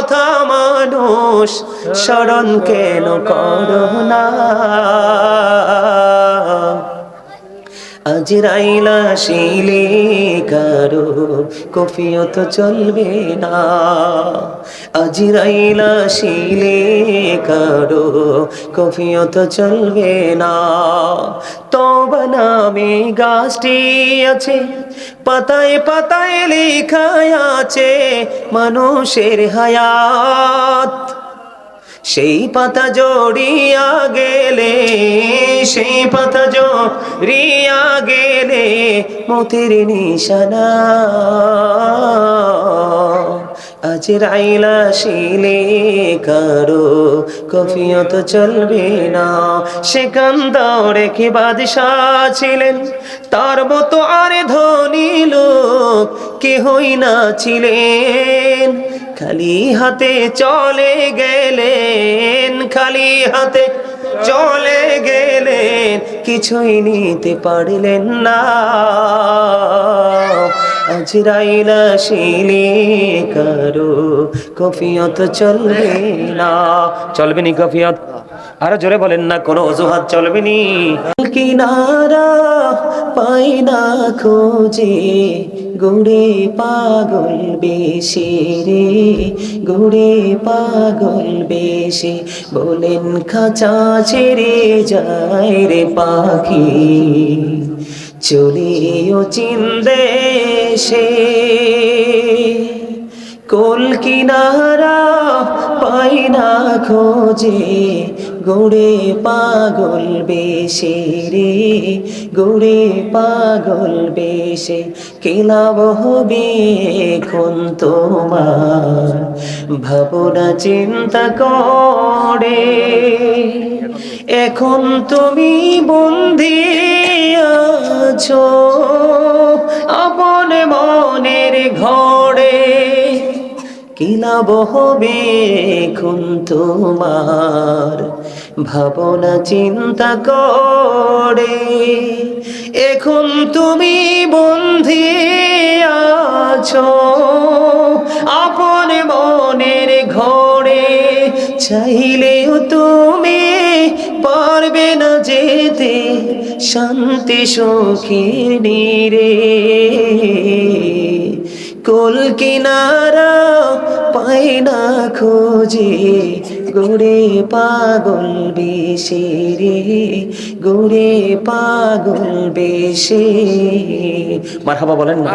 কথা মানুষ স্মরণ কেন করো না? আজরাইল আসিলে কারো কফিয়ত চলবে না। আজরাইল আসিলে কারো কফিয়ত চলবে না। তওবা নামে গাছটি আছে, পাতায় পাতায় লেখা আছে মানুষের হায়াত। সেই পাতা জড়িয়া গেলে, সেই পাতা জড়িয়া গেলে মতের নিশানা। আজরাইল আসিলে কারো কফিয়ত চলবে না। সেকান্দর রেখে বাদশাহ ছিলেন, তার মতো আর ধনী লোক কেহই না ছিলেন। খালি হাতে চলে গেলেন, খালি হাতে চলে গেলেন, কিছুই নিতে পারলেন না। আজরাইল আসিলে কারো কফিয়ত চলবে না। চলবে নি কফিয়ত? আরো জোরে বলেন না, কোনো অজুহাত চলবে নি। কিনারা পাই না খোঁজে, গুড়ে পাগল বেশি রে, গুড়ে পাগল বেশি। বলেন খাঁচা ছেড়ে যায় রে পাখি, চলিও চিন দেশে। কোল কিনারা পাই না খোঁজে, গুড়ে পাগল বেশি রে, গুড়ে পাগল বেশি। কিলাব হবে এখন তোমার ভাবনা চিন্তা করে। এখন তুমি বন্দী আছো আপন মনের ঘরে। কিলাব হবে এখন তোমার ভাবনা চিন্তা করে। এখন তুমি বন্দী আছো আপন মনের ঘরে। চাইলেও তুমি পারবে না যেতে শান্তি সুখের নীড়ে। কোল কিনারা পাই না খোঁজে, গুড়ে পাগল বেশি রে, গুড়ে পাগল বেশি। মারহাবা বলেন না।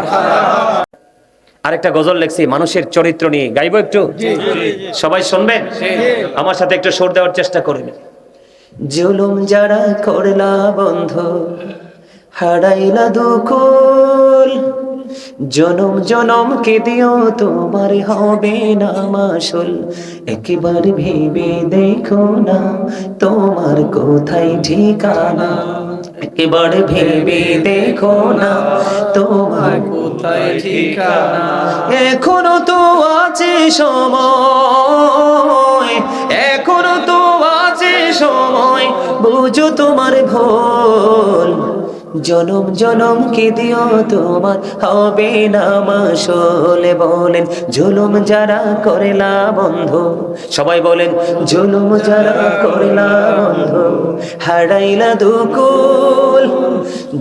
আরেকটা গজল লেখছি মানুষের চরিত্র নিয়ে, গাইবো একটু? সবাই শুনবেন? আমার সাথে একটু সুর দেওয়ার চেষ্টা করবেন। জুলুম যারা করলা বন্ধ, হারাইলা দুকুল, জনম জনম কে দিও তোমার হবে না মাসুল। একবার ভেবে দেখো না তোমার কোথায় ঠিকানা, একবার ভেবে দেখো না তোমার কোথায় ঠিকানা। এখনো তো আছে সময়, এখনো তো আছে সময়, বুঝো তোমার ভুল। জনম জনম কে দিও তোমার হবে না মাসুল। বলেন জুলুম যারা করেলা বন্ধ, সবাই বলেন জুলুম যারা করেলা বন্ধ, হারাইলা দুকুল।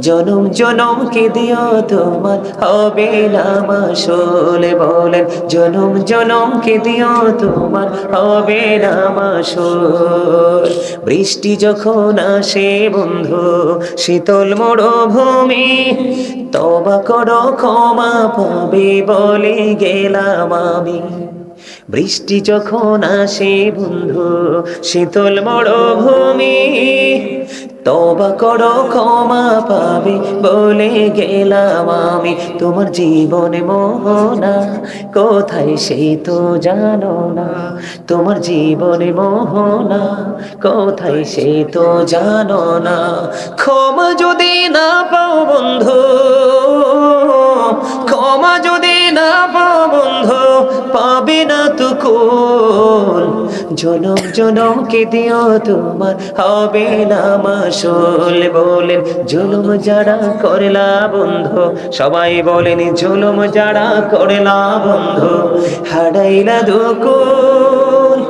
জনম জনম কে দিও তোমার হবে না মাসুল। বলেন জনম জনম কে দিও তোমার হবে না মাসুল। বৃষ্টি যখন আসে বন্ধু শীতল মরুভূমি, তওবা করো ক্ষমা পাবে বলে গেলাম আমি। বৃষ্টি যখন আসে বন্ধু শীতল মরুভূমি, তওবা করো ক্ষমা পাবে বলে গেলাম আমি। তোমার জীবনে মোহনা কোথায় সেই তো জানো না, তোমার জীবনে মোহনা কোথায় সেই তো জানো না। ক্ষমা যদি না পাও বন্ধু, ক্ষমা যদি না পাও বন্ধু, পাবে না তো কোন, জনম জনম কে দিও তোমার হবে না মাসুল। বলেন জুলুম যারা করলা বন্ধু, সবাই বলেন জুলুম যারা করলা বন্ধু, হারাইলা দুকুল,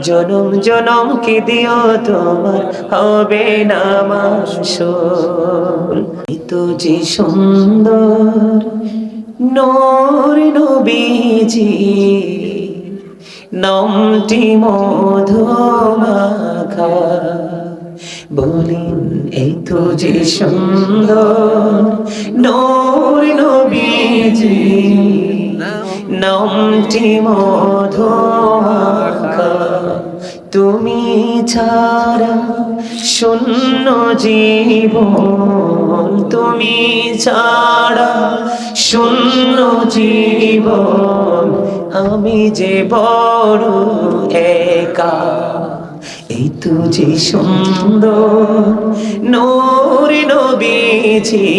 জনম জনম কে দিও তোমার হবে না মাসুল। তো যে সুন্দর নূর নবীজি, নামটি মধু মাখা, বলেন এই তো যে সুন্দর নূর নবীজি, নামটি মধু মাখা, তুমি ছাড়া শূন্য জীবন, তুমি ছাড়া শূন্য জীবন, আমি যে বড় একা। এই তো যে সুন্দর নূর নবীজি,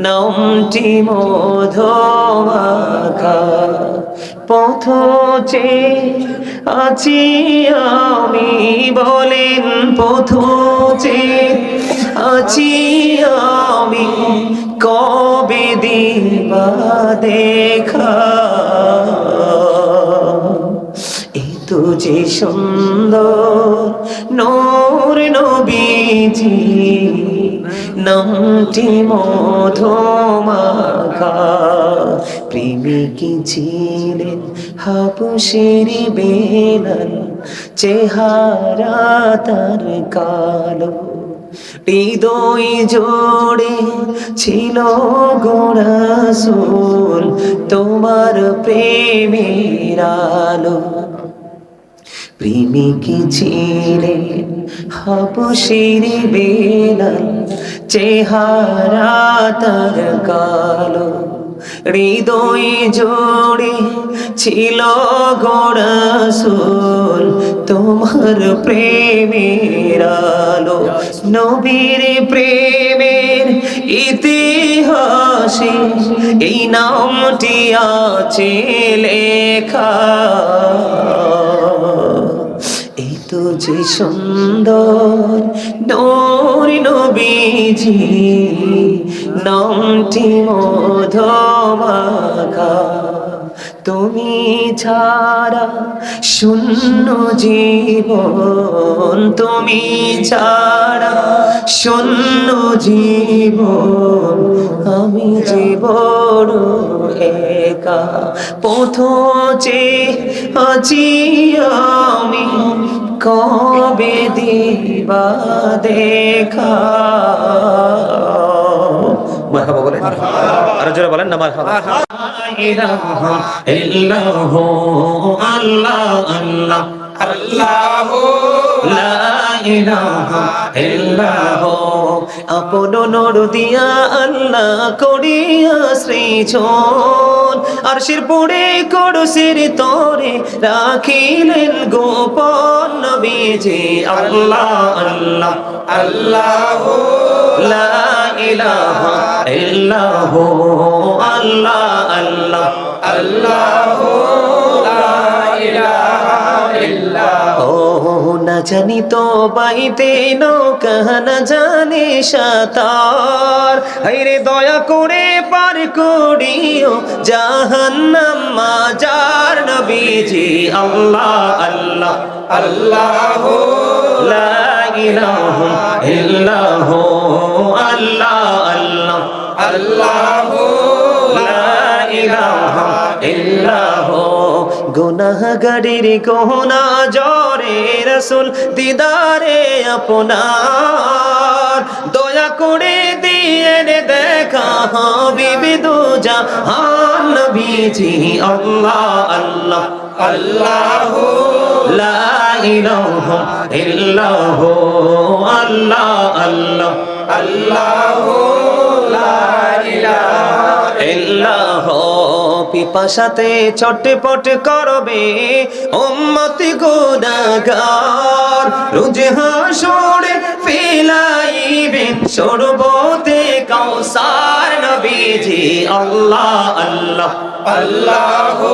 নামটি মধু মাখা, পথ চেয়ে আছি আমি, বলেন পথ চেয়ে আছি আমি, কবে দিবা দেখা। এই তো যে সুন্দর নূর নবীজি, নামটি মধু মাখা, প্রেমিকী ছিলেন হাবশের বেলাল, চেহারা তার কালো, হৃদয় জোড়ে ছিল গো রাসূল তোমার প্রেমের আলো। প্রেমিকী ছিলেন হাবশের বেলাল, চেহারা তার কালো, হৃদয় জোড়ে ছিল গো রাসূল তোমার প্রেমের আলো। নবীর প্রেমের ইতিহাসে এই নামটি আছে লেখা। এই তো যে সুন্দর নূর নবীজি, নামটি মধু মাখা, তুমি ছাড়া শূন্য জীবন, তুমি ছাড়া শূন্য জীবন, আমি যে বড় একা। পথ চেয়ে আছি আমি, কবে দিবা দেখা। মারহাবা বলেন, আরো জোরে বলেন না মারহাবা। ইলাহা ইল্লাল্লাহু আল্লাহ আল্লাহ আল্লাহু লা ইলাহা ইল্লাল্লাহু, আপন নূর দিয়া আল্লাহ করিয়া সৃজন, আরশের পুরে কুরসির তরে রাখিলেন গোপন নবীজি। আল্লাহ আল্লাহ আল্লাহু লা ইলাহা ইল্লাল্লাহু আল্লাহ আল্লাহ আল্লাহু লা ইলাহা ইল্লাল্লাহু। না জানি তো বাইতে নৌকা, না জানি সাঁতার, হায়রে দয়া করে পার করিও জাহান্নাম মাজার নবীজি। আল্লাহ আল্লাহ আল্লাহু লা ইলাহা ইল্লাল্লাহু আল্লাহ আল্লাহ আল্লাহু লা ইলাহা ইল্লাল্লাহু। গুনাহগারের গহনা জরে রাসূল দিদারে আপনার, দয়া করে দিয়ে দেখা হাবিবে দু জাহান নবীজি। আল্লাহ আল্লাহ আল্লাহু লা ইলাহা ইল্লাল্লাহু আল্লাহ আল্লাহ আল্লাহু লা ইলাহা ইল্লাল্লাহু। পিপাসাতে চটপট করবে উম্মতি গুনাহগার, রোজ হাসরে ফেলাইবেন শরবতে কাউসার নবীজি। আল্লাহ আল্লাহ আল্লাহু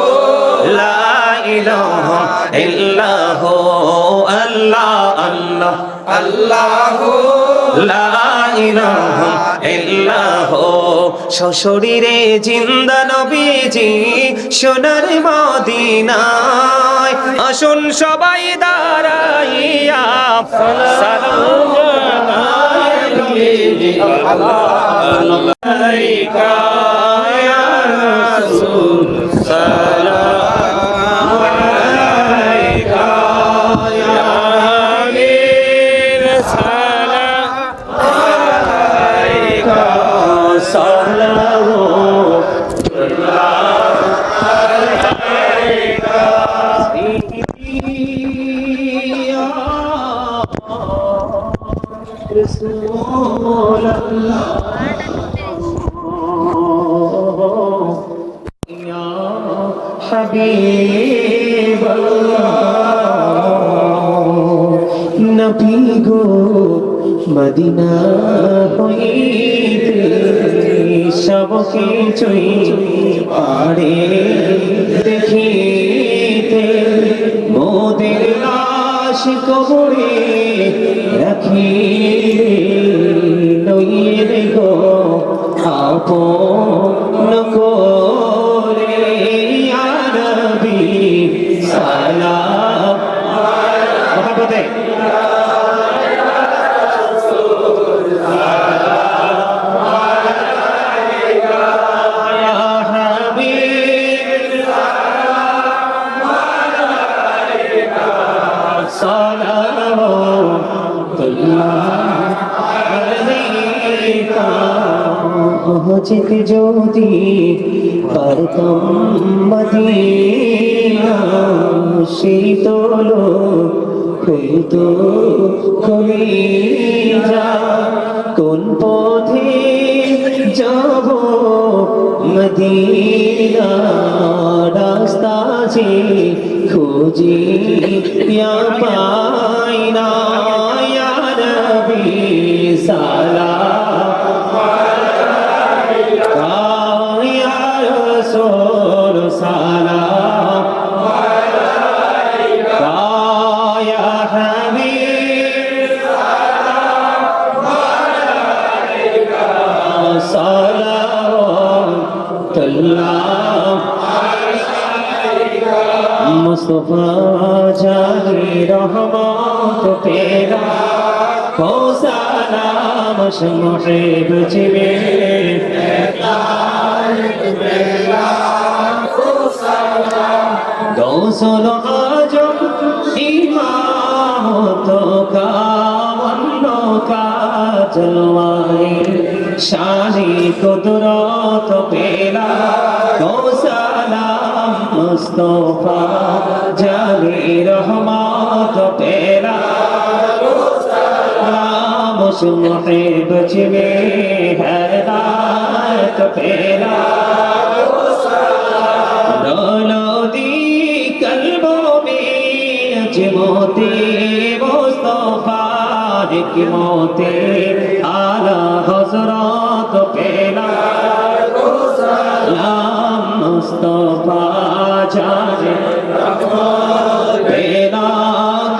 ইলাহা ইল্লাহু আল্লাহ আল্লাহ আল্লাহু লা ইলাহা ইল্লাহু সশরীরে জিন্দা নবীজি সোনার মদিনায় আসুন সবাই দাঁড়াইয়া সালাম জানাই নবীজি আল্লাহ আলাইকা ইয়া রাসূল সালাম আলাইকা ইয়া আমির সালাম আলাইকা সালাম رسول الله يا حبيب الله نبي গো মদিনা হইতে সব কিছুই পারে দেখিতে মোদের লাশ কবরে রাখি নইলে গো আপন করে ইয়া নবী সালাম মহব্বতে যেতে যদি পারতাম মদিনা সেই তোলো হইতো কলিজা কোন পথে যাব মদিনা রাস্তা যে খুঁজি পাই না ইয়া নবী সালাম मुस्तफा जानी रहमत तेरा हो सलाम मुहिब जिमे गौसल आजम इमामत का वन्नो का जलवाए शानी कुदरत पेला मुस्तफा जानी रहमत पेला मुहिब जिमे हिदायत पेला दौलती कल्बों में अजमोते मुस्तफा की मोते आला हजरत पेला मुस्तफा जाने बेला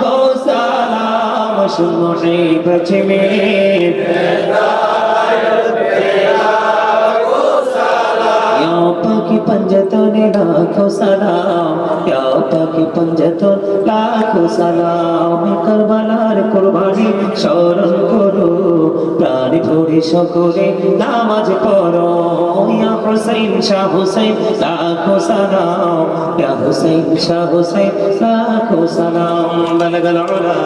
को सलाम मुहिब जिमे पाकी पंजतन लाखों सलाम या पाकी पंजतन लाखों सलाम करबलार कुरबानी স্মরণ করো প্রাণ ভরে সকলে নামাজ পড়ো ইয়া হুসাইন শাহ হুসাইন লাখো সালাম ইয়া হুসাইন শাহ হুসাইন লাখো সালাম বালাগাল উলা